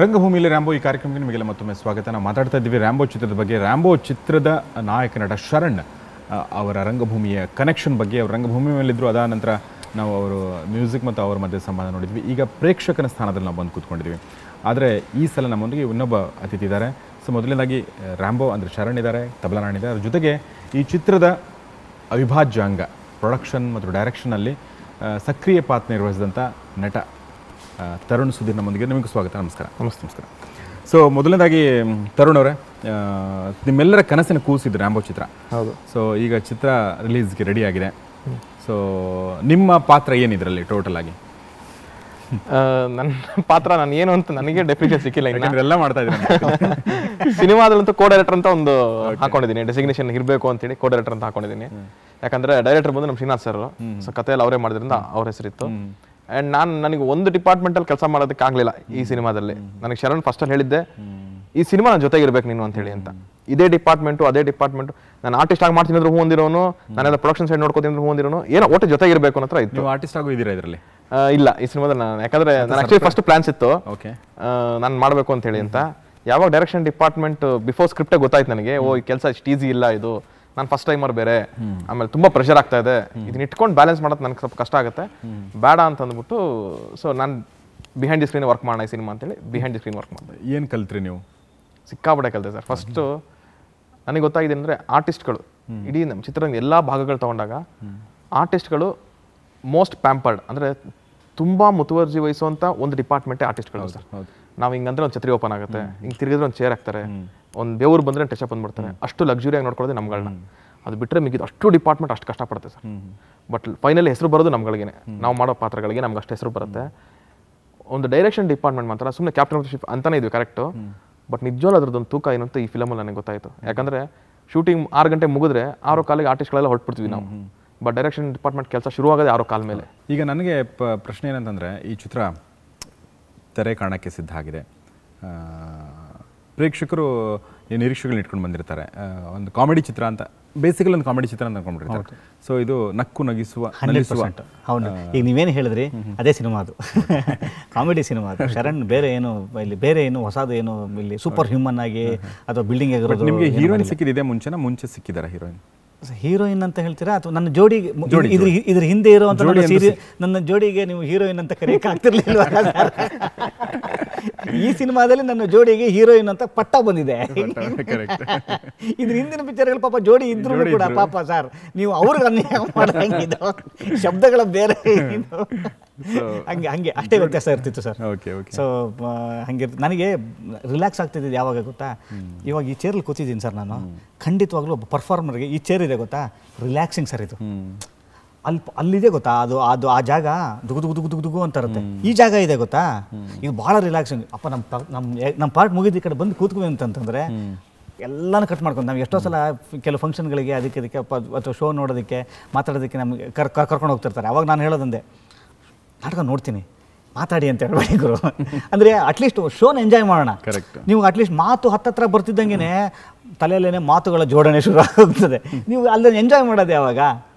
ರಂಗಭೂಮಿಯಲ್ಲಿ Rambo ಈ ಕಾರ್ಯಕ್ರಮಕ್ಕೆ ನಿಮಗೆಲ್ಲ ಮತ್ತೊಮ್ಮೆ ಸ್ವಾಗತ. ನಾವು ಮಾತಾಡ್ತಾ ಇದ್ದೀವಿ ರ್ಯಾಂಬೋ ಚಿತ್ರದ ಬಗ್ಗೆ. ರ್ಯಾಂಬೋ ಚಿತ್ರದ ನಾಯಕ ನಟ ಶರಣ್ ಅವರ ರಂಗಭೂಮಿಯ ಕನೆಕ್ಷನ್ ಬಗ್ಗೆ. ಅವರು ರಂಗಭೂಮಿ ಮೇಲಿದ್ದರು, ಅದಾದ ನಂತರ ನಾವು ಅವರು ಮ್ಯೂಸಿಕ್ ಮತ್ತು ಅವರ ಮಧ್ಯೆ ಸಂಬಂಧ ನೋಡಿದ್ವಿ. ಈಗ ಪ್ರೇಕ್ಷಕನ ಸ್ಥಾನದಲ್ಲಿ ನಾವು ಬಂದು ಕೂತ್ಕೊಂಡಿದ್ವಿ. ಆದರೆ ಈ ಸಲ ನಮ್ಮೊಂದಿಗೆ ಇನ್ನೊಬ್ಬ ಅತಿಥಿ ಇದ್ದಾರೆ. ಸೊ ಮೊದಲನೇದಾಗಿ ರ್ಯಾಂಬೋ ಅಂದರೆ ಶರಣ್ ಇದ್ದಾರೆ, ತಬಲಾ ನಾಣ್ ಇದ್ದಾರೆ. ಅದ್ರ ಜೊತೆಗೆ ಈ ಚಿತ್ರದ ಅವಿಭಾಜ್ಯ ಅಂಗ ಪ್ರೊಡಕ್ಷನ್ ಮತ್ತು ಡೈರೆಕ್ಷನಲ್ಲಿ ಸಕ್ರಿಯ ಪಾತ್ರ ನಿರ್ವಹಿಸಿದಂಥ ನಟ ತರುಣ್ ಸುಧೀರ್ ನಮ್ಮೊಂದಿಗೆ. ನಿಮಗೆ ಸ್ವಾಗತ. ನಮಸ್ಕಾರ. ನಮಸ್ಕಾರ. ಸೊ ಮೊದಲನೇದಾಗಿ ತರುಣ್ ಅವರೇ, ನಿಮ್ಮೆಲ್ಲರ ಕನಸಿನ ಕೂಸಿದ್ರು ರ್ಯಾಂಬೋ ಚಿತ್ರ. ಹೌದು. ಸೊ ಈಗ ಚಿತ್ರ ರಿಲೀಸ್ಗೆ ರೆಡಿ ಆಗಿದೆ. ಸೊ ನಿಮ್ಮ ಪಾತ್ರ ಏನಿದ್ರಲ್ಲಿ ಟೋಟಲ್ ಆಗಿ? ನನ್ನ ಪಾತ್ರ ನಾನು ಏನು ಅಂತ ನನಗೆ ಡೆಫಿನೇಷನ್ ಸಿಕ್ಕಿಲ್ಲ. ಎಲ್ಲ ಮಾಡ್ತಾ ಇದ್ದೀನಿ. ಸಿನಿಮಾದಲ್ಲಂತೂ ಕೋ ಡೈರೆಕ್ಟರ್ ಅಂತ ಒಂದು ಹಾಕೊಂಡಿದ್ದೀನಿ, ಡೆಸಿಗ್ನೇಷನ್ ಇರಬೇಕು ಅಂತೇಳಿ ಕೋ ಡೈರೆಕ್ಟರ್ ಅಂತ ಹಾಕೊಂಡಿದ್ದೀನಿ. ಯಾಕಂದ್ರೆ ಡೈರೆಕ್ಟರ್ ಬಂದು ನಮ್ಮ ಶ್ರೀನಾಥ್ ಸರ್. ಸೊ ಕಥೆಯಲ್ಲಿ ಅವರೇ ಮಾಡಿದ್ರಿಂದ ಅವ್ರ ಹೆಸರಿತ್ತು. ಆ್ಯಂಡ್ ನನಗೆ ಒಂದು ಡಿಪಾರ್ಟ್ಮೆಂಟಲ್ಲಿ ಕೆಲಸ ಮಾಡೋದಕ್ಕೆ ಆಗಲಿಲ್ಲ ಈ ಸಿನಿಮಾದಲ್ಲಿ. ನನಗೆ ಶರಣ್ ಫಸ್ಟಲ್ಲಿ ಹೇಳಿದ್ದೆ, ಈ ಸಿನಿಮಾ ನನ್ನ ಜೊತೆಗೆ ಇರಬೇಕು ನೀನು ಅಂತ ಹೇಳಿ ಅಂತ. ಇದೇ ಡಿಪಾರ್ಟ್ಮೆಂಟು ನಾನು ಆರ್ಟಿಸ್ಟ್ ಆಗಿ ಮಾಡ್ತೀನಿ ಅಂದ್ರೆ ಹೂ ಹೊಂದಿರೋನು, ನಾನೆಲ್ಲ ಪ್ರೊಡಕ್ಷನ್ ಸೈಡ್ ನೋಡ್ಕೋತೀನಿ ಅಂದ್ರೆ ಹೂ ಹೊಂದಿರೋನು, ಏನೋ ಒಟ್ಟು ಜೊತೆಗೆ ಇರಬೇಕು ಅನ್ನೋ ಇತ್ತು. ನೀವು ಆರ್ಟಿಸ್ಟ್ ಆಗೋ ಇದ್ದೀರಾ ಇದರಲ್ಲಿ? ಇಲ್ಲ, ಈ ಸಿನಿಮಾದಲ್ಲಿ ನಾನು ಯಾಕಂದ್ರೆ ನಾನು ಆಕ್ಚುಲಿ ಫಸ್ಟ್ ಪ್ಲಾನ್ಸ್ ಇತ್ತು ನಾನು ಮಾಡಬೇಕು ಅಂತ ಹೇಳಿ ಅಂತ. ಯಾವಾಗ ಡೈರೆಕ್ಷನ್ ಡಿಪಾರ್ಟ್ಮೆಂಟ್ ಬಿಫೋರ್ ಸ್ಕ್ರಿಪ್ಟೇ ಗೊತ್ತಾಯ್ತು ನನಗೆ, ಓ ಈ ಕೆಲಸ ಇಷ್ಟು ಈಸಿ ಇಲ್ಲ, ಇದು ನಾನು ಫಸ್ಟ್ ಟೈಮರ್ ಬೇರೆ, ಆಮೇಲೆ ತುಂಬಾ ಪ್ರೆಷರ್ ಆಗ್ತಾ ಇದೆ, ಇದನ್ನ ಇಟ್ಕೊಂಡು ಬ್ಯಾಲೆನ್ಸ್ ಮಾಡೋದು ನನಗೆ ಸ್ವಲ್ಪ ಕಷ್ಟ ಆಗುತ್ತೆ, ಬೇಡ ಅಂತ ಅಂದ್ಬಿಟ್ಟು ಸೊ ನಾನು ಬಿಹೈಂಡ್ ದಿ ಸ್ಕ್ರೀನ್ ವರ್ಕ್ ಮಾಡೋಣ ಈ ಸಿನಿಮಾ ಅಂತೇಳಿ ಬಿಹೈಂಡ್ ದಿ ಸ್ಕ್ರೀನ್ ವರ್ಕ್ ಮಾಡಿದೆ. ಏನು ಕಲ್ತ್ರಿ ನೀವು? ಸಿಕ್ಕಾಪಟ್ಟೆ ಕಲಿತೆ ಸರ್. ಫಸ್ಟು ನನಗೆ ಗೊತ್ತಾಗಿದೆ ಅಂದರೆ ಆರ್ಟಿಸ್ಟ್ಗಳು ಇಡೀ ನಮ್ಮ ಚಿತ್ರದ ಎಲ್ಲ ಭಾಗಗಳು ತಗೊಂಡಾಗ ಆರ್ಟಿಸ್ಟ್ಗಳು ಮೋಸ್ಟ್ ಪ್ಯಾಂಪರ್ಡ್, ಅಂದರೆ ತುಂಬ ಮುತುವರ್ಜಿ ವಹಿಸುವಂಥ ಒಂದು ಡಿಪಾರ್ಟ್ಮೆಂಟೇ ಆರ್ಟಿಸ್ಟ್ಗಳು ಸರ್. ನಾವು ಹಿಂಗಂದ್ರೆ ಒಂದು ಛತ್ರಿ ಓಪನ್ ಆಗುತ್ತೆ, ಹಿಂಗೆ ತಿರುಗಿದ್ರೆ ಒಂದು ಚೇರ್ ಹಾಕ್ತಾರೆ, ಒಂದು ಬೆವರು ಬಂದರೆ ಟಚಪ್ ಬಂದ್ಬಿಡ್ತಾರೆ. ಅಷ್ಟು ಲಕ್ಸುರಿಯಾಗಿ ನೋಡ್ಕೊಳ್ಳೋದು ನಮ್ಗಳನ್ನ. ಅದು ಬಿಟ್ಟರೆ ಮಿಗಿದು ಅಷ್ಟು ಡಿಪಾರ್ಟ್ಮೆಂಟ್ ಅಷ್ಟು ಕಷ್ಟಪಡುತ್ತೆ ಸರ್. ಬಟ್ ಫೈನಲಿ ಹೆಸರು ಬರೋದು ನಮ್ಗಳಿಗೆ, ನಾವು ಮಾಡೋ ಪಾತ್ರಗಳಿಗೆ ನಮ್ಗೆ ಅಷ್ಟು ಹೆಸರು ಬರುತ್ತೆ. ಒಂದು ಡೈರೆಕ್ಷನ್ ಡಿಪಾರ್ಟ್ಮೆಂಟ್ ಮಾತ್ರ ಸುಮ್ಮನೆ ಕ್ಯಾಪ್ಟನ್ ಆಫ್ ದ ಶಿಪ್ ಅಂತಾನೆ ಇದ್ವಿ ಕರೆಕ್ಟು. ಬಟ್ ನಿಜವಾಗ್ಲೂ ಅದ್ರದ್ದೊಂದು ತೂಕ ಏನು ಅಂತ ಈ ಫಿಲಮಲ್ಲಿ ನನಗೆ ಗೊತ್ತಾಯಿತು. ಯಾಕಂದರೆ ಶೂಟಿಂಗ್ 6 ಗಂಟೆ ಮುಗಿದ್ರೆ 6 ಕಾಲಿಗೆ ಆರ್ಟಿಸ್ಟ್ಗಳೆಲ್ಲ ಹೊರಟ್ಬಿಡ್ತೀವಿ ನಾವು. ಬಟ್ ಡೈರೆಕ್ಷನ್ ಡಿಪಾರ್ಟ್ಮೆಂಟ್ ಕೆಲಸ ಶುರುವಾಗೋದೇ 6 ಕಾಲ ಮೇಲೆ. ಈಗ ನನಗೆ ಪ್ರಶ್ನೆ ಏನಂತಂದರೆ, ಈ ಚಿತ್ರ ತೆರೆ ಕಾಣಕ್ಕೆ ಸಿದ್ಧ ಆಗಿದೆ. ಪ್ರೇಕ್ಷಕರು ಈ ನಿರೀಕ್ಷೆಗಳನ್ನ ಇಟ್ಕೊಂಡು ಬಂದಿರ್ತಾರೆ. ಒಂದು ಕಾಮಿಡಿ ಚಿತ್ರ ಅಂತ, ಬೇಸಿಕಲಿ ಒಂದು ಕಾಮಿಡಿ ಚಿತ್ರ ಅಂತ ಅಂದ್ಕೊಂಡಿರ್ತಾರೆ. ಸೊ ಇದು ನಕ್ಕು ನಗಿಸುವ 100%. ಹೌದು, ಈಗ ನೀವೇನು ಹೇಳಿದ್ರಿ ಅದೇ ಸಿನಿಮಾ ಅದು. ಕಾಮಿಡಿ ಸಿನಿಮಾ ಅದು. ಶರಣ್ ಬೇರೆ ಏನು ಇಲ್ಲಿ, ಬೇರೆ ಏನು ಹೊಸದು ಏನು ಇಲ್ಲಿ ಸೂಪರ್ ಹ್ಯೂಮನ್ ಆಗಿ ಅಥವಾ ಬಿಲ್ಡಿಂಗ್ ಆಗಿರೋದು. ನಿಮಗೆ ಹೀರೋಯಿನ್ ಸಿಕ್ಕಿದೆ ಮುಂಚೆ ಸಿಕ್ಕಿದ್ದಾರೆ ಹೀರೋಯಿನ್? ಹೀರೋಯಿನ್ ಅಂತ ಹೇಳ್ತೀರಾ ಅಥವಾ ನನ್ನ ಜೋಡಿಗೆ ಇದ್ರ ಹಿಂದೆ ಇರುವಂತ ನನ್ನ ಜೋಡಿಗೆ ನೀವು ಹೀರೋಯಿನ್ ಅಂತ ಕರೆಯಕ್ಕೆ ಆಗ್ತಿರ್ಲಿಲ್ವ? ಈ ಸಿನಿಮಾದಲ್ಲಿ ನನ್ನ ಜೋಡಿಗೆ ಹೀರೋಯಿನ್ ಅಂತ ಪಟ್ಟ ಬಂದಿದೆ. ಇದ್ರ ಹಿಂದಿನ ಪಿಕ್ಚರ್ಗಳು ಪಾಪ ಜೋಡಿ ಇದ್ರು ಕೂಡ ಪಾಪ ಸರ್ ನೀವು ಅವ್ರಿಗೆ ಅನ್ಯಾಯ ಮಾಡ್ದಂಗಿದ್ದು ಶಬ್ದಗಳ ಬೇರೆ ಹಂಗೆ ಅಷ್ಟೇ ವ್ಯತ್ಯಾಸ ಇರ್ತಿತ್ತು ಸರ್. ಸೊ ಹಂಗಿರ್ತ ನನಗೆ ರಿಲ್ಯಾಕ್ಸ್ ಆಗ್ತಿದ್ದು ಯಾವಾಗ ಗೊತ್ತಾ, ಇವಾಗ ಈ ಚೇರಲ್ಲಿ ಕೂತಿದ್ದೀನಿ ಸರ್ ನಾನು. ಖಂಡಿತವಾಗ್ಲೂ ಒಬ್ಬ ಪರ್ಫಾರ್ಮರ್ಗೆ ಈ ಚೇರ್ ಇದೆ ಗೊತ್ತಾ, ರಿಲ್ಯಾಕ್ಸಿಂಗ್ ಸರ್ ಇದು. ಅಲ್ಲಿದೆ ಗೊತ್ತಾ, ಅದು ಆ ಜಾಗ ದುಗು ಅಂತ ಇರುತ್ತೆ. ಈ ಜಾಗ ಇದೆ ಗೊತ್ತಾ, ಇದು ಭಾಳ ರಿಲ್ಯಾಕ್ಸಿಂಗ್. ಅಪ್ಪ ನಮ್ಮ ಪಾರ್ಟ್ ಮುಗಿದ ಈ ಕಡೆ ಬಂದು ಕೂತ್ಕೊಂಡ್ವಿ ಅಂತಂತಂದರೆ ಎಲ್ಲನೂ ಕಟ್ ಮಾಡ್ಕೊಂಡು ನಾವು ಎಷ್ಟೋ ಸಲ ಕೆಲವು ಫಂಕ್ಷನ್ಗಳಿಗೆ ಅದಕ್ಕೆ ಅಥವಾ ಶೋ ನೋಡೋದಕ್ಕೆ ಮಾತಾಡೋದಕ್ಕೆ ನಮಗೆ ಕರ್ಕೊಂಡು ಹೋಗ್ತಿರ್ತಾರೆ. ಅವಾಗ ನಾನು ಹೇಳೋದಂದೆ, ನಾಟಕ ನೋಡ್ತೀನಿ ಮಾತಾಡಿ ಅಂತ ಹೇಳ್ಬೇಡಿ ಗುರು. ಅಂದರೆ ಅಟ್ಲೀಸ್ಟ್ ಶೋನ ಎಂಜಾಯ್ ಮಾಡೋಣ. ನೀವು ಅಟ್ಲೀಸ್ಟ್ ಮಾತು ಹತ್ತತ್ರ ಬರ್ತಿದ್ದಂಗೆ ತಲೆಯಲ್ಲೇನೆ ಮಾತುಗಳ ಜೋಡಣೆ ಶುರು ಆಗುತ್ತದೆ. ನೀವು ಅಲ್ಲೇ ಎಂಜಾಯ್ ಮಾಡೋದು ಯಾವಾಗ?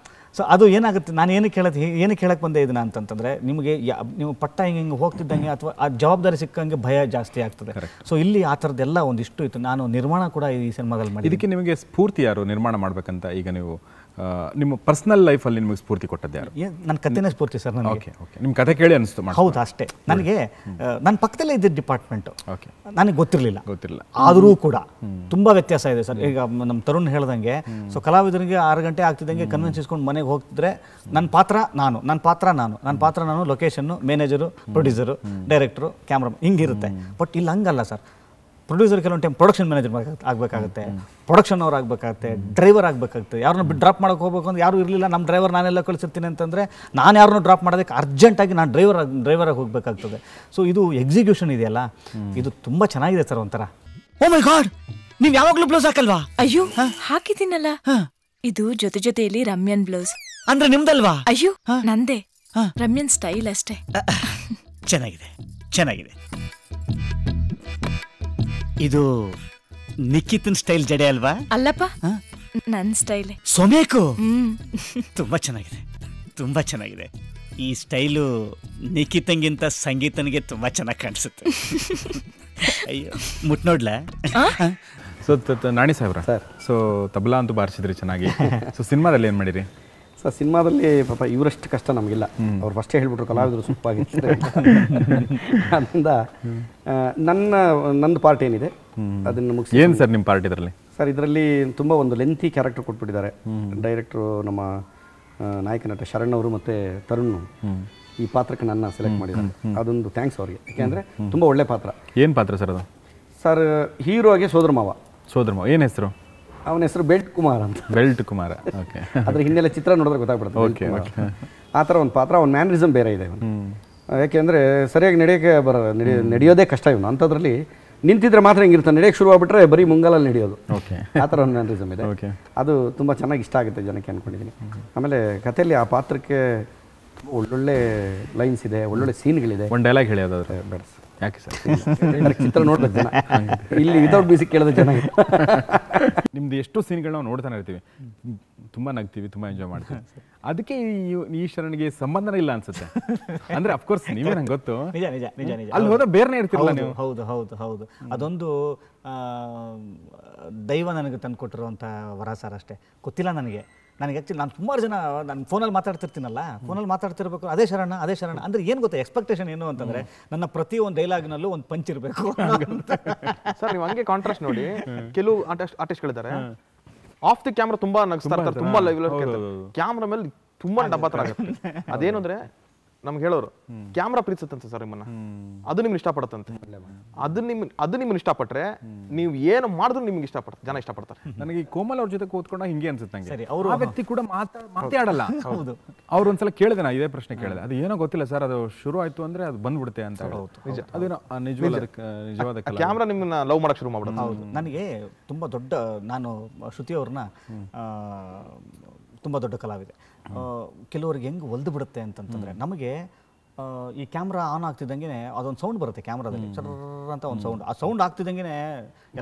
ಸೊ ಅದು ಏನಾಗುತ್ತೆ, ನಾನು ಏನಕ್ಕೆ ಹೇಳಕ್ಕೆ ಬಂದೆ ಇದನ್ನ ಅಂತಂತಂದರೆ, ನಿಮಗೆ ನೀವು ಪಟ್ಟ ಹಿಂಗೆ ಹೋಗ್ತಿದ್ದಂಗೆ ಅಥವಾ ಆ ಜವಾಬ್ದಾರಿ ಸಿಕ್ಕಂಗೆ ಭಯ ಜಾಸ್ತಿ ಆಗ್ತದೆ. ಸೊ ಇಲ್ಲಿ ಆ ಥರದ್ದೆಲ್ಲ ಒಂದಿಷ್ಟು ಇತ್ತು. ನಾನು ನಿರ್ಮಾಣ ಕೂಡ ಈ ಸಿನಿಮಾದಲ್ಲಿ ಮಾಡಿ. ಇದಕ್ಕೆ ನಿಮಗೆ ಸ್ಫೂರ್ತಿ ಯಾರು ನಿರ್ಮಾಣ ಮಾಡಬೇಕಂತ? ಈಗ ನೀವು ನಿಮ್ಮ ಪರ್ಸನಲ್ ಲೈಫಲ್ಲಿ ನಿಮಗೆ ಸ್ಫೂರ್ತಿ ಕೊಟ್ಟದ್ದು ಯಾರು? ನನ್ನ ಕಥೆನೇ ಸ್ಫೂರ್ತಿ ಸರ್ ನನಗೆ. ನಿಮ್ಮ ಕಥೆ ಕೇಳಿ ಅನಿಸ್ತು? ಹೌದು, ಅಷ್ಟೇ. ನನಗೆ ನನ್ನ ಪಕ್ಕದಲ್ಲೇ ಇದ್ದಿದ್ದ ಡಿಪಾರ್ಟ್ಮೆಂಟು ನನಗೆ ಗೊತ್ತಿರಲಿಲ್ಲ. ಆದರೂ ಕೂಡ ತುಂಬ ವ್ಯತ್ಯಾಸ ಇದೆ ಸರ್. ಈಗ ನಮ್ಮ ತರುಣ್ ಹೇಳ್ದಂಗೆ, ಸೊ ಕಲಾವಿದರಿಗೆ 6 ಗಂಟೆ ಆಗ್ತಿದ್ದಂಗೆ ಕನ್ವಿನ್ಸ್ ಇಸ್ಕೊಂಡು ಮನೆಗೆ ಹೋಗ್ತಿದ್ರೆ ನನ್ನ ಪಾತ್ರ ನಾನು ಲೊಕೇಶನ್ನು, ಮ್ಯಾನೇಜರು, ಪ್ರೊಡ್ಯೂಸರು, ಡೈರೆಕ್ಟ್ರು, ಕ್ಯಾಮ್ರಾ ಹಿಂಗಿರುತ್ತೆ. ಬಟ್ ಇಲ್ಲಿ ಹಂಗಲ್ಲ ಸರ್. ಪ್ರೊಡ್ಯೂಸರ್ ಕೆಲವೊಂದು ಟೈಮ್ ಪ್ರೊಡಕ್ಷನ್ ಮ್ಯಾನೇಜರ್ ಆಗಬೇಕಾಗುತ್ತೆ, ಪ್ರೊಡಕ್ಷನ್ ಅವ್ರು ಆಗಬೇಕಾಗುತ್ತೆ, ಡ್ರೈವರ್ ಆಗಬೇಕಾಗುತ್ತೆ. ಯಾರನ್ನ ಡ್ರಾಪ್ ಮಾಡೋಕೆ ಹೋಗ್ಬೇಕು ಅಂದ್ರೆ ಯಾರು ಇರಲಿಲ್ಲ. ನಮ್ಮ ಡ್ರೈವರ್ ನಾನೆಲ್ಲ ಕಳಿಸಿರ್ತೀನಿ ಅಂತಂದರೆ ನಾನು ಯಾರನ್ನೂ ಡ್ರಾಪ್ ಮಾಡೋದಕ್ಕೆ ಅರ್ಜೆಂಟಾಗಿ ನಾನು ಡ್ರೈವರಾಗಿ ಹೋಗಬೇಕಾಗ್ತದೆ. ಸೊ ಇದು ಎಕ್ಸಿಕ್ಯೂಷನ್ ಇದೆಯಲ್ಲ, ಇದು ತುಂಬ ಚೆನ್ನಾಗಿದೆ ಸರ್ ಒಂಥರ. ಓ ಮೈ ಗಾಡ್, ನೀವು ಯಾವಾಗಲೂ ಬ್ಲೌಸ್ ಹಾಕಲ್ವಾ? ಅಯ್ಯೋ ಹಾಕಿದ್ದೀನಲ್ಲ, ಇದು ಜೊತೆಯಲ್ಲಿ ರಮ್ಯನ್ ಬ್ಲೌಸ್. ಅಂದ್ರೆ ನಿಮ್ದಲ್ವಾ? ಅಯ್ಯೋ ನಂದೇ, ರಮ್ಯನ್ ಸ್ಟೈಲ್ ಅಷ್ಟೇ. ಚೆನ್ನಾಗಿದೆ. ಇದು ನಿಖಿತನ್ ಸ್ಟೈಲ್ ಜಡೆ ಅಲ್ವಾ? ಅಲ್ಲಪ್ಪ, ನನ್ ಸ್ಟೈಲ್. ಸೋಮೇಕು ತುಂಬಾ ಚೆನ್ನಾಗಿದೆ. ಈ ಸ್ಟೈಲು ನಿಖಿತಂಗಿಂತ ಸಂಗೀತನಿಗೆ ತುಂಬ ಚೆನ್ನಾಗಿ ಕಾಣಿಸುತ್ತೆ. ಅಯ್ಯೋ ಮುಟ್ ನೋಡ್ಲಾ? ಸೊ ನಾಣಿ ಸಾಹೇಬ್ರ ಸರ್, ಸೊ ತಬಲಾ ಅಂತೂ ಬಾರಿಸಿದ್ರಿ ಚೆನ್ನಾಗಿ. ಸೊ ಸಿನಿಮಾದಲ್ಲಿ ಏನು ಮಾಡಿರಿ ಸರ್? ಸಿನಿಮಾದಲ್ಲಿ ಪಾಪ ಇವರಷ್ಟು ಕಷ್ಟ ನಮಗಿಲ್ಲ. ಅವ್ರು ಫಸ್ಟೇ ಹೇಳ್ಬಿಟ್ರು ಕಲಾವಿದರು ಸೂಪಾಗಿರ್ತಾರೆ. ಅದರಿಂದ ನಂದು ಪಾರ್ಟ್ ಏನಿದೆ ಅದನ್ನು ಮುಗಿಸಿ. ಏನು ಸರ್ ನಿಮ್ಮ ಪಾರ್ಟ್ ಇದರಲ್ಲಿ? ಸರ್ ಇದರಲ್ಲಿ ತುಂಬ ಒಂದು ಲೆಂತಿ ಕ್ಯಾರೆಕ್ಟರ್ ಕೊಟ್ಬಿಟ್ಟಿದ್ದಾರೆ ಡೈರೆಕ್ಟ್ರು. ನಮ್ಮ ನಾಯಕ ನಟ ಶರಣ್ ಅವರು ಮತ್ತು ತರುಣ್ ಈ ಪಾತ್ರಕ್ಕೆ ನನ್ನ ಸೆಲೆಕ್ಟ್ ಮಾಡಿದ್ದಾರೆ. ಅದೊಂದು ಥ್ಯಾಂಕ್ಸ್ ಅವ್ರಿಗೆ, ಯಾಕೆಂದರೆ ತುಂಬ ಒಳ್ಳೆ ಪಾತ್ರ. ಏನು ಪಾತ್ರ ಸರ್ ಅದು? ಸರ್ ಹೀರೋ ಆಗಿ ಸೋದರ ಮಾವ. ಏನು ಹೆಸರು? ಅವನ ಹೆಸರು ಬೆಲ್ಟ್ ಕುಮಾರ್ ಅಂತ. Belt Kumara, okay. ಅದ್ರ ಹಿನ್ನೆಲೆ ಚಿತ್ರ ನೋಡಿದ್ರೆ ಗೊತ್ತಾಗ್ಬಿಡುತ್ತೆ. Okay okay. ಆ ಥರ ಒಂದು ಪಾತ್ರ, ಅವ್ನ ಮ್ಯಾನರಿಸಮ್ ಬೇರೆ ಇದೆ. ಯಾಕೆಂದರೆ ಸರಿಯಾಗಿ ನಡೆಯೋಕ್ಕೆ ನಡೆಯೋದೇ ಕಷ್ಟ ಇವನು. ಅಂಥದ್ರಲ್ಲಿ ನಿಂತಿದ್ರೆ ಮಾತ್ರ ಹಿಂಗಿರ್ತಾನೆ, ನಡೆಯೋಕ್ಕೆ ಶುರು ಆಗ್ಬಿಟ್ರೆ ಬರೀ ಮುಂಗಾಲಲ್ಲಿ ನಡೆಯೋದು. ಓಕೆ, ಆ ಥರ ಒಂದು ಮ್ಯಾನರಿಸಮ್ ಇದೆ. ಓಕೆ, ಅದು ತುಂಬ ಚೆನ್ನಾಗಿ ಇಷ್ಟ ಆಗುತ್ತೆ ಜನಕ್ಕೆ ಅಂದ್ಕೊಂಡಿದ್ದೀನಿ. ಆಮೇಲೆ ಕಥೆಯಲ್ಲಿ ಆ ಪಾತ್ರಕ್ಕೆ ಒಳ್ಳೊಳ್ಳೆ ಲೈನ್ಸ್ ಇದೆ, ಒಳ್ಳೊಳ್ಳೆ ಸೀನ್ಗಳಿದೆ. ಒಂದು ಡೈಲಾಗ್ ಹೇಳಿ ಅದಾದ್ರೆ ಬೇಡ. ಯಾಕೆ ಸರ್? ಚಿತ್ರ ನೋಡ್ಬೇಕು ಜನ, ಇಲ್ಲಿ ವಿತೌಟ್ ಮ್ಯೂಸಿಕ್ ಕೇಳಿದ್ರೆ ಚೆನ್ನಾಗಿ. ನಿಮ್ದು ಎಷ್ಟೋ ಸೀನ್ಗಳು ನಾವು ನೋಡ್ತಾನೆ ಇರ್ತೀವಿ, ತುಂಬ ನಗ್ತೀವಿ, ತುಂಬ ಎಂಜಾಯ್ ಮಾಡ್ತೀವಿ. ಅದಕ್ಕೆ ಈ ಶರಣ್ಗೆ ಸಂಬಂಧನೇ ಇಲ್ಲ ಅನ್ಸುತ್ತೆ. ಅಂದ್ರೆ ಅಫ್ಕೋರ್ಸ್ ನೀವೇ ನಂಗೆ ಗೊತ್ತು, ನಿಜ ನಿಜ ನಿಜ ನಿಜ. ಅಲ್ಲಿ ಹೋದ ಬೇರೆನೇ ಇರ್ತಿರಲ್ಲ ನೀವು. ಹೌದು ಹೌದು ಹೌದು. ಅದೊಂದು ದೈವ ನನಗೆ ತಂದು ಕೊಟ್ಟಿರುವಂಥ ವರ ಸರ್, ಅಷ್ಟೇ. ಗೊತ್ತಿಲ್ಲ ನನಗೆ ಆ್ಯಕ್ಚುಲಿ ನಾನು ಸುಮಾರು ಜನ ನಾನು ಫೋನಲ್ಲಿ ಮಾತಾಡ್ತಿರ್ತೀನಲ್ಲ, ಫೋನಲ್ಲಿ ಮಾತಾಡ್ತಿರ್ಬೇಕು ಅದೇ ಶರಣ ಅದೇ ಶರಣ ಅಂದರೆ ಏನು ಗೊತ್ತಾ ಎಕ್ಸ್ಪೆಕ್ಟೇಷನ್ ಏನು ಅಂತಂದರೆ ನನ್ನ ಪ್ರತಿ ಒಂದು ಡೈಲಾಗ್ನಲ್ಲೂ ಒಂದು ಪಂಚ್ ಇರಬೇಕು ಸರ್. ನೀವು ಹಂಗೆ ಕಾಂಟ್ರಾಸ್ಟ್ ನೋಡಿ, ಕೆಲವು ಆರ್ಟಿಸ್ಟ್ಗಳಿದ್ದಾರೆ ಆಫ್ ದಿ ಕ್ಯಾಮ್ರಾ ತುಂಬಾ ನಗಿಸ್ತಾ ಇರ್ತಾರೆ, ತುಂಬಾ ಲೈವ್ ಕ್ಯಾಮ್ರಾ ಮೇಲೆ ತುಂಬಾ ಡಬ್ಬಾತರ ಆಗುತ್ತೆ. ಅದೇನು ಅಂದ್ರೆ ನಮ್ಗೆ ಹೇಳೋರು ಕ್ಯಾಮ್ರಾ ಪ್ರೀತಿಸುತ್ತಂತೆ ಸರ್ ನಿಮ್ಮನ್ನ, ಅದು ನಿಮ್ಗೆ ಇಷ್ಟಪಡುತ್ತಂತೆ. ಅದು ನಿಮ್ಮನ್ನ ಇಷ್ಟಪಟ್ರೆ ನೀವು ಏನು ಮಾಡಿದ್ರು ನಿಮ್ಗೆ ಇಷ್ಟಪಡ್ತಾರೆ, ಜನ ಇಷ್ಟಪಡ್ತಾರೆ. ನನಗೆ ಈ ಕೋಮಲ್ ಅವ್ರ ಜೊತೆ ಕೂತ್ಕೊಂಡ ಹಿಂಗೆ ಅನ್ಸುತ್ತೆ ನಂಗೆ. ಸರಿ, ಅವರು ಆ ವ್ಯಕ್ತಿ ಕೂಡ ಮಾತಾಡಲ್ಲ. ಹೌದು, ಅವ್ರು ಒಂದ್ಸಲ ಕೇಳಿದೆ, ನಾ ಇದೇ ಪ್ರಶ್ನೆ ಕೇಳಿದೆ, ಅದು ಏನೋ ಗೊತ್ತಿಲ್ಲ ಸರ್, ಅದು ಶುರು ಆಯ್ತು ಅಂದ್ರೆ ಅದು ಬಂದ್ಬಿಡುತ್ತೆ ಅಂತ. ಅದೇನೋ ನಿಜವಾದ ಕ್ಯಾಮ್ರಾ ನಿಮ್ಮನ್ನ ಲವ್ ಮಾಡಕ್ ಶುರು ಮಾಡ್ಬಿಡುತ್ತೆ. ಹೌದು, ನನಗೆ ತುಂಬ ದೊಡ್ಡ, ನಾನು ಶ್ರುತಿ ಅವ್ರನ್ನ ತುಂಬ ದೊಡ್ಡ ಕಲಾವಿದೆ. ಕೆಲವರಿಗೆ ಹೆಂಗೆ ಒಲ್ದು ಬಿಡುತ್ತೆ ಅಂತಂತಂದರೆ, ನಮಗೆ ಈ ಕ್ಯಾಮ್ರಾ ಆನ್ ಆಗ್ತಿದ್ದಂಗೆ ಅದೊಂದು ಸೌಂಡ್ ಬರುತ್ತೆ ಕ್ಯಾಮ್ರಾದಲ್ಲಿ, ಚರ್ರ ಅಂತ ಒಂದು ಸೌಂಡ್. ಆ ಸೌಂಡ್ ಆಗ್ತಿದ್ದಂಗೆ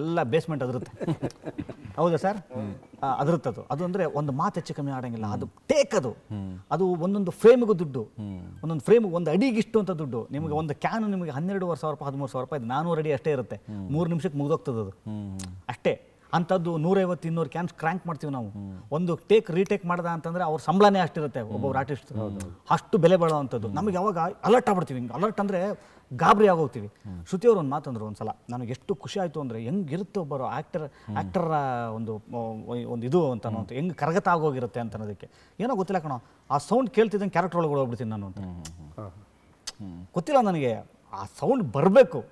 ಎಲ್ಲ ಬೇಸ್ಮೆಂಟ್ ಅದರುತ್ತೆ. ಹೌದಾ ಸರ್? ಅದರುತ್ತದು. ಅದು ಅಂದರೆ ಒಂದು ಮಾತು ಹೆಚ್ಚು ಕಮ್ಮಿ ಆಡೋಂಗಿಲ್ಲ, ಅದು ಟೇಕ್. ಅದು ಒಂದೊಂದು ಫ್ರೇಮಿಗೂ ದುಡ್ಡು, ಒಂದೊಂದು ಫ್ರೇಮಿಗೆ ಒಂದು ಅಡಿಗಿಷ್ಟು ಅಂತ ದುಡ್ಡು. ನಿಮಗೆ ಒಂದು ಕ್ಯಾನು ನಿಮಗೆ 12,000 ರೂಪಾಯಿ 13,000 ರೂಪಾಯಿ, 400 ಅಡಿ ಅಷ್ಟೇ ಇರುತ್ತೆ. 3 ನಿಮಿಷಕ್ಕೆ ಮುಗಿದೋಗ್ತದೆ ಅದು ಅಷ್ಟೇ. ಅಂಥದ್ದು 150-200 ಕ್ಯಾನ್ಸ್ ಕ್ರ್ಯಾಂಕ್ ಮಾಡ್ತೀವಿ ನಾವು. ಒಂದು ಟೇಕ್ ರೀಟೇಕ್ ಮಾಡ್ದ ಅಂತಂದರೆ ಅವ್ರ ಸಂಬಳನೇ ಅಷ್ಟಿರುತ್ತೆ ಒಬ್ಬೊಬ್ರು ಆರ್ಟಿಸ್ಟ್, ಅಷ್ಟು ಬೆಲೆ ಬಾಳುವಂಥದ್ದು. ನಮಗೆ ಯಾವಾಗ ಅಲರ್ಟ್ ಆಗ್ಬಿಡ್ತೀವಿ, ಹಿಂಗೆ ಅಲರ್ಟ್ ಅಂದರೆ ಗಾಬರಿ ಆಗೋಗ್ತೀವಿ. ಶ್ರುತಿಯವರು ಒಂದು ಮಾತಂದ್ರು ಒಂದ್ಸಲ, ನನಗೆ ಎಷ್ಟು ಖುಷಿ ಆಯಿತು ಅಂದರೆ, ಹೆಂಗಿರುತ್ತೆ ಒಬ್ಬರು ಆ್ಯಕ್ಟರ ಒಂದು ಇದು ಅಂತ ಹೆಂಗೆ ಕರಗತ ಆಗೋಗಿರುತ್ತೆ ಅಂತ ಅನ್ನೋದಕ್ಕೆ. ಏನೋ ಗೊತ್ತಿಲ್ಲ ಕಣೋ, ಆ ಸೌಂಡ್ ಕೇಳ್ತಿದ್ದಂಗೆ ಕ್ಯಾರೆಕ್ಟರ್ ಒಳಗೆ ಹೋಗ್ಬಿಡ್ತೀನಿ ನಾನು ಅಂತ. ಗೊತ್ತಿಲ್ಲ ನನಗೆ, ಆ ಸೌಂಡ್ ಬರಬೇಕು,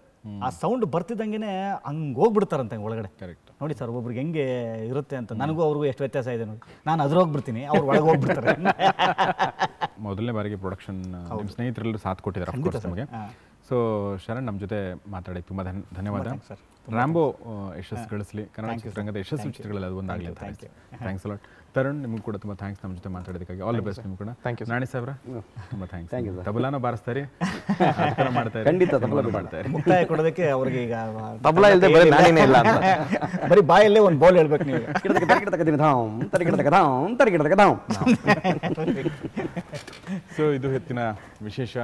ಆ ಸೌಂಡ್ ಬರ್ತಿದ್ದಂಗೆ ಹಂಗೆ ಹೋಗ್ಬಿಡ್ತಾರಂತೆ ಒಳಗಡೆ. ಕರೆಕ್ಟ್ ನೋಡಿ ಸರ್, ಒಬ್ರಿಗೆ ಹೆಂಗೆ ಇರುತ್ತೆ ಅಂತ. ನನಗೂ ಅವ್ರಿಗೂ ಎಷ್ಟು ವ್ಯತ್ಯಾಸ ಇದೆ ನೋಡಿ. ನಾನು ಅದ್ರ ಹೋಗ್ಬಿಡ್ತೀನಿ, ಅವ್ರು ಒಳಗೆ ಹೋಗ್ಬಿಡ್ತಾರೆ. ಮೊದಲನೇ ಬಾರಿಗೆ ಪ್ರೊಡಕ್ಷನ್ ಸ್ನೇಹಿತರೆಲ್ಲರೂ ಸಾಥ್ ಕೊಟ್ಟಿದ್ದಾರೆ ನಮಗೆ. ಸೊ ಶರಣ್, ನಮ್ಮ ಜೊತೆ ಮಾತಾಡಿ ತುಂಬ ಧನ್ಯವಾದ. ರ್ಯಾಂಬೋ ಯಶಸ್ಸು ಗಳಿಸಲಿ, ಕನ್ನಡ ಚಿತ್ರರಂಗದ ಯಶಸ್ವಿ ಚಿತ್ರಗಳಲ್ಲಿ ಅದು ಒಂದಾಗಲಿ ಅಂತ. Thanks a lot. ತರುಣ್, ನಿಮ್ಗೆ ಕೂಡ ತುಂಬ ಥ್ಯಾಂಕ್ಸ್ ನಮ್ಮ ಜೊತೆ ಮಾತಾಡೋದಕ್ಕಾಗಿ. ಆಲ್ ದಿ ಬೆಸ್ಟ್ ನಿಮ್ಗೆ ಕೂಡ. ಥ್ಯಾಂಕ್ ಯು ನಾಣಿ ಸಾಹೇಬ್ರ, ತುಂಬ ಥ್ಯಾಂಕ್ಸ್. ತಬಲಾನ ಬಾರಿಸ್ತಾರೆ, ಮಾಡ್ತಾರೆ, ಖಂಡಿತ ತಬಲಾ ಮಾಡ್ತಾರೆ. ಮುಕ್ತಾಯ ಕೊಡೋದಕ್ಕೆ ಅವ್ರಿಗೆ ಈಗ ತಬಲಾ ಇಲ್ಲದೆ ಬರೀ ನಾನೇನೇ ಇಲ್ಲ ಅಂತ, ಬರೀ ಬಾಯಲ್ಲೇ ಒಂದು ಬೌಲ್ ಹೇಳ್ಬೇಕು ನೀವು. ಸೊ ಇದು ಹೆಚ್ಚಿನ ವಿಶೇಷ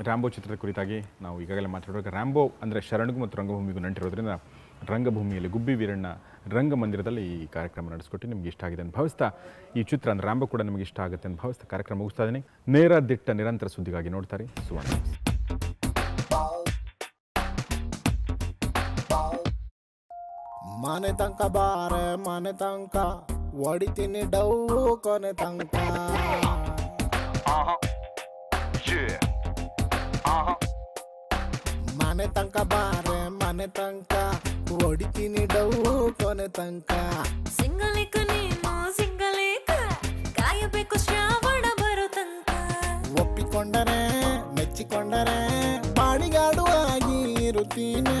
ರ್ಯಾಂಬೋ ಚಿತ್ರದ ಕುರಿತಾಗಿ ನಾವು ಈಗಾಗಲೇ ಮಾತಾಡೋಕೆ. ರ್ಯಾಂಬೋ ಅಂದರೆ ಶರಣ್ಗೂ ಮತ್ತು ರಂಗಭೂಮಿಗೂ ನಂಟಿರೋದ್ರಿಂದ ರಂಗಭೂಮಿಯಲ್ಲಿ ಗುಬ್ಬಿ ವೀರಣ್ಣ ರಂಗಮಂದಿರದಲ್ಲಿ ಈ ಕಾರ್ಯಕ್ರಮ ನಡೆಸ್ಕೊಟ್ಟು ನಿಮ್ಗೆ ಇಷ್ಟ ಆಗಿದೆ ಅಂತ ಭಾವಿಸ್ತಾ, ಈ ಚಿತ್ರ ಅಂದರೆ ರ್ಯಾಂಬೋ ಕೂಡ ನಿಮಗೆ ಇಷ್ಟ ಆಗುತ್ತೆ ಅಂತ ಭಾವಿಸ್ತಾ ಕಾರ್ಯಕ್ರಮ ಮುಗಿಸ್ತಾ ಇದ್ದೀನಿ. ನೇರ ದಿಟ್ಟ ನಿರಂತರ ಸುದ್ದಿಗಾಗಿ ನೋಡ್ತಾರೆ ಸುವರ್ಣ. ಮನೆ ತನಕ ಬಾರೆ ಮನೆ ತನಕ ಹೊಡಿತೀನಿ ಡೌ ಕೊನೆ ತನಕ. ಮನೆ ತನಕ ಬಾರೆ ಮನೆ ತನಕ ಹೊಡಿತೀನಿ ಡೌ ಕೊನೆ ತನಕ. ಸಿಂಗಲೇಕ ನೀನು ಸಿಂಗಲೇಕ, ಕಾಯಬೇಕು ಶ್ರಾವಣ ಬರೋ ತನಕ. ಒಪ್ಪಿಕೊಂಡರೆ ಮೆಚ್ಚಿಕೊಂಡರೆ ಬಾಡಿಗಾಡುವಾಗಿ ಇರುತ್ತೀನಿ.